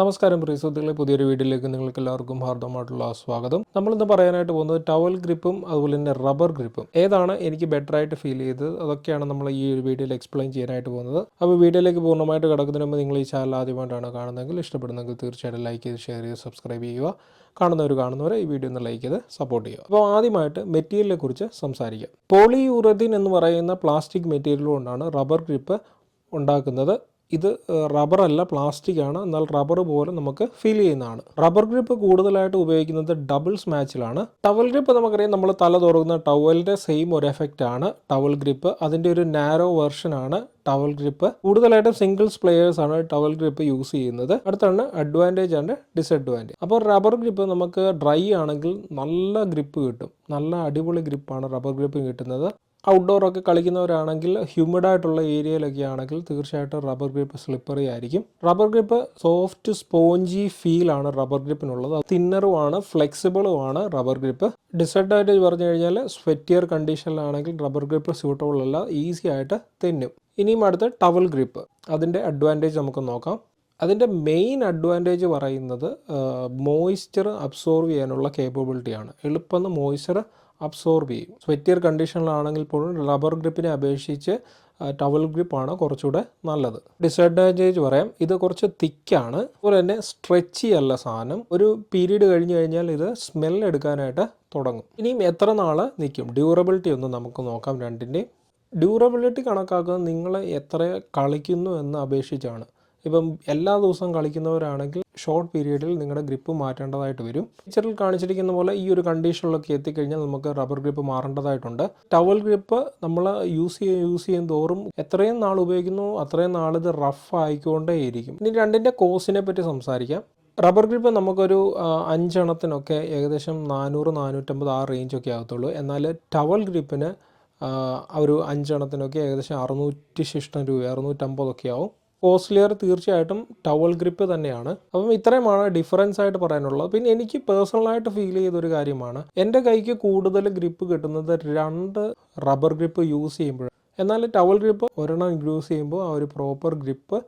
നമസ്കാരം പ്രിയ സുഹൃത്തുക്കളെ, പുതിയൊരു വീഡിയോയിലേക്ക് നിങ്ങൾക്ക് എല്ലാവർക്കും ഹാർദവമായിട്ടുള്ള സ്വാഗതം. നമ്മളിന്ന് പറയാനായിട്ട് പോകുന്നത് ടവൽ ഗ്രിപ്പും അതുപോലെ തന്നെ റബ്ബർ ഗ്രിപ്പും ഏതാണ് എനിക്ക് ബെറ്റർ ആയിട്ട് ഫീൽ ചെയ്തത്, അതൊക്കെയാണ് നമ്മൾ ഈ ഒരു വീഡിയോയിൽ എക്സ്പ്ലെയിൻ ചെയ്യാനായിട്ട് പോകുന്നത്. അപ്പോൾ വീഡിയോയിലേക്ക് പൂർണ്ണമായിട്ട് കിടക്കുന്നതിന് മുമ്പ് നിങ്ങൾ ഈ ചാനൽ ആദ്യമായിട്ടാണ് കാണുന്നതെങ്കിൽ, ഇഷ്ടപ്പെടുന്നെങ്കിൽ തീർച്ചയായിട്ടും ലൈക്ക് ചെയ്ത് ഷെയർ ചെയ്ത് സബ്സ്ക്രൈബ് ചെയ്യുക. കാണുന്നവരെ ഈ വീഡിയോ ഒന്ന് ലൈക്ക് ചെയ്ത് സപ്പോർട്ട് ചെയ്യുക. അപ്പോൾ ആദ്യമായിട്ട് മെറ്റീരിയലിനെ കുറിച്ച് സംസാരിക്കാം. പോളിയൂറതീൻ എന്ന് പറയുന്ന പ്ലാസ്റ്റിക് മെറ്റീരിയൽ കൊണ്ടാണ് റബ്ബർ ഗ്രിപ്പ് ഉണ്ടാക്കുന്നത്. ഇത് റബ്ബർ അല്ല, പ്ലാസ്റ്റിക് ആണ്. എന്നാൽ റബ്ബർ പോലെ നമുക്ക് ഫീൽ ചെയ്യുന്നതാണ്. റബ്ബർ ഗ്രിപ്പ് കൂടുതലായിട്ട് ഉപയോഗിക്കുന്നത് ഡബിൾസ് മാച്ചിലാണ്. ടവൽ ഗ്രിപ്പ് നമുക്കറിയാം, നമ്മൾ തല തുറക്കുന്ന ടവലിന്റെ സെയിം ഒരു എഫക്റ്റ് ആണ് ടവൽ ഗ്രിപ്പ്. അതിന്റെ ഒരു നാരോ വെർഷൻ ആണ് ടവൽ ഗ്രിപ്പ്. കൂടുതലായിട്ടും സിംഗിൾസ് പ്ലെയേഴ്സ് ആണ് ടവൽ ഗ്രിപ്പ് യൂസ് ചെയ്യുന്നത്. അടുത്താണ് അഡ്വാൻറ്റേജ് ആൻഡ് ഡിസഡ്വാൻറ്റേജ്. അപ്പോൾ റബ്ബർ ഗ്രിപ്പ് നമുക്ക് ഡ്രൈ ആണെങ്കിൽ നല്ല ഗ്രിപ്പ് കിട്ടും. നല്ല അടിപൊളി ഗ്രിപ്പാണ് റബ്ബർ ഗ്രിപ്പ് കിട്ടുന്നത്. ഔട്ട്ഡോർ ഒക്കെ കളിക്കുന്നവരാണെങ്കിൽ, ഹ്യൂമിഡ് ആയിട്ടുള്ള ഏരിയയിലൊക്കെ ആണെങ്കിൽ തീർച്ചയായിട്ടും റബ്ബർ ഗ്രിപ്പ് സ്ലിപ്പറി ആയിരിക്കും. Rubber grip soft spongy feel ആണ് റബ്ബർ ഗ്രിപ്പിനുള്ളത്. തിന്നറുമാണ്, ഫ്ലെക്സിബിളുമാണ് റബ്ബർ ഗ്രിപ്പ്. ഡിസഡ്വാൻറ്റേജ് പറഞ്ഞു കഴിഞ്ഞാൽ, സ്വെറ്റിയർ കണ്ടീഷനിലാണെങ്കിൽ റബ്ബർ ഗ്രിപ്പ് സ്യൂട്ടബിൾ അല്ല, ഈസി ആയിട്ട് തെന്നും. ഇനിയും അടുത്ത് ടവൽ ഗ്രിപ്പ്, അതിൻ്റെ അഡ്വാൻറ്റേജ് നമുക്ക് നോക്കാം. അതിൻ്റെ മെയിൻ അഡ്വാൻറ്റേജ് പറയുന്നത് മോയ്സ്ചർ അബ്സോർവ് ചെയ്യാനുള്ള കേപ്പബിലിറ്റിയാണ്. എളുപ്പം മോയ്സ്ചർ അബ്സോർബ് ചെയ്യും. സ്വെറ്റിയർ കണ്ടീഷനിലാണെങ്കിൽ പോലും റബ്ബർ ഗ്രിപ്പിനെ അപേക്ഷിച്ച് ടവൽ ഗ്രിപ്പാണ് കുറച്ചുകൂടെ നല്ലത്. ഡിസഡ്വാൻറ്റേജ് പറയാം, ഇത് കുറച്ച് തിക്കാണ്. അതുപോലെ തന്നെ സ്ട്രെച്ചി അല്ല സാധനം. ഒരു പീരീഡ് കഴിഞ്ഞ് കഴിഞ്ഞാൽ ഇത് സ്മെൽ എടുക്കാനായിട്ട് തുടങ്ങും. ഇനിയും എത്ര നാൾ നിൽക്കും, ഡ്യൂറബിലിറ്റി ഒന്ന് നമുക്ക് നോക്കാം. രണ്ടിൻ്റെയും ഡ്യൂറബിലിറ്റി കണക്കാക്കുന്നത് നിങ്ങൾ എത്ര കളിക്കുന്നു എന്ന് അപേക്ഷിച്ചാണ്. ഇപ്പം എല്ലാ ദിവസവും കളിക്കുന്നവരാണെങ്കിൽ ഷോർട്ട് പീരീഡിൽ നിങ്ങളുടെ ഗ്രിപ്പ് മാറ്റേണ്ടതായിട്ട് വരും. പിക്ചറിൽ കാണിച്ചിരിക്കുന്ന പോലെ ഈ ഒരു കണ്ടീഷനിലൊക്കെ എത്തിക്കഴിഞ്ഞാൽ നമുക്ക് റബ്ബർ ഗ്രിപ്പ് മാറേണ്ടതായിട്ടുണ്ട്. ടവൽ ഗ്രിപ്പ് നമ്മൾ യൂസ് ചെയ്യും തോറും എത്രയും നാൾ ഉപയോഗിക്കുന്നു അത്രയും നാൾ ഇത് റഫ് ആയിക്കൊണ്ടേയിരിക്കും. ഇനി രണ്ടിൻ്റെ കോസ്റ്റിനെ പറ്റി സംസാരിക്കാം. റബ്ബർ ഗ്രിപ്പ് നമുക്കൊരു 5 എണ്ണത്തിനൊക്കെ ഏകദേശം 400-450 ആ റേഞ്ചൊക്കെ ആകത്തുള്ളൂ. എന്നാൽ ടവൽ ഗ്രിപ്പിന് ഒരു 5 എണ്ണത്തിനൊക്കെ ഏകദേശം 600 രൂപ 650 ആവും. കോസ്റ്റ്ലിയർ തീർച്ചയായിട്ടും ടവൽ ഗ്രിപ്പ് തന്നെയാണ്. അപ്പം ഇത്രയുമാണ് ഡിഫറൻസ് ആയിട്ട് പറയാനുള്ളത്. പിന്നെ എനിക്ക് പേഴ്സണലായിട്ട് ഫീൽ ചെയ്തൊരു കാര്യമാണ്, എൻ്റെ കൈക്ക് കൂടുതൽ ഗ്രിപ്പ് കിട്ടുന്നത് 2 റബ്ബർ ഗ്രിപ്പ് യൂസ് ചെയ്യുമ്പോൾ. എന്നാൽ ടവൽ ഗ്രിപ്പ് ഒരെണ്ണം യൂസ് ചെയ്യുമ്പോൾ ആ ഒരു പ്രോപ്പർ ഗ്രിപ്പ്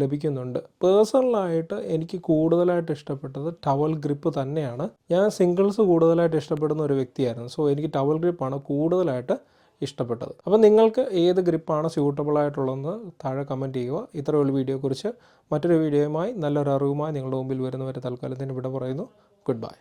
ലഭിക്കുന്നുണ്ട്. പേഴ്സണലായിട്ട് എനിക്ക് കൂടുതലായിട്ട് ഇഷ്ടപ്പെട്ടത് ടവൽ ഗ്രിപ്പ് തന്നെയാണ്. ഞാൻ സിംഗിൾസ് കൂടുതലായിട്ട് ഇഷ്ടപ്പെടുന്ന ഒരു വ്യക്തിയായിരുന്നു. സോ എനിക്ക് ടവൽ ഗ്രിപ്പാണ് കൂടുതലായിട്ട് ഇഷ്ടപ്പെട്ടത്. അപ്പോൾ നിങ്ങൾക്ക് ഏത് ഗ്രിപ്പാണ് സ്യൂട്ടബിൾ ആയിട്ടുള്ളതെന്ന് താഴെ കമൻറ്റ് ചെയ്യുക. ഇത്രയുള്ള വീഡിയോയെക്കുറിച്ച് മറ്റൊരു വീഡിയോയുമായി നല്ലൊരു അറിവുമായി നിങ്ങളുടെ മുമ്പിൽ വരുന്നവരെ തൽക്കാലത്തിന് ഇവിടെ പറയുന്നു. Good bye.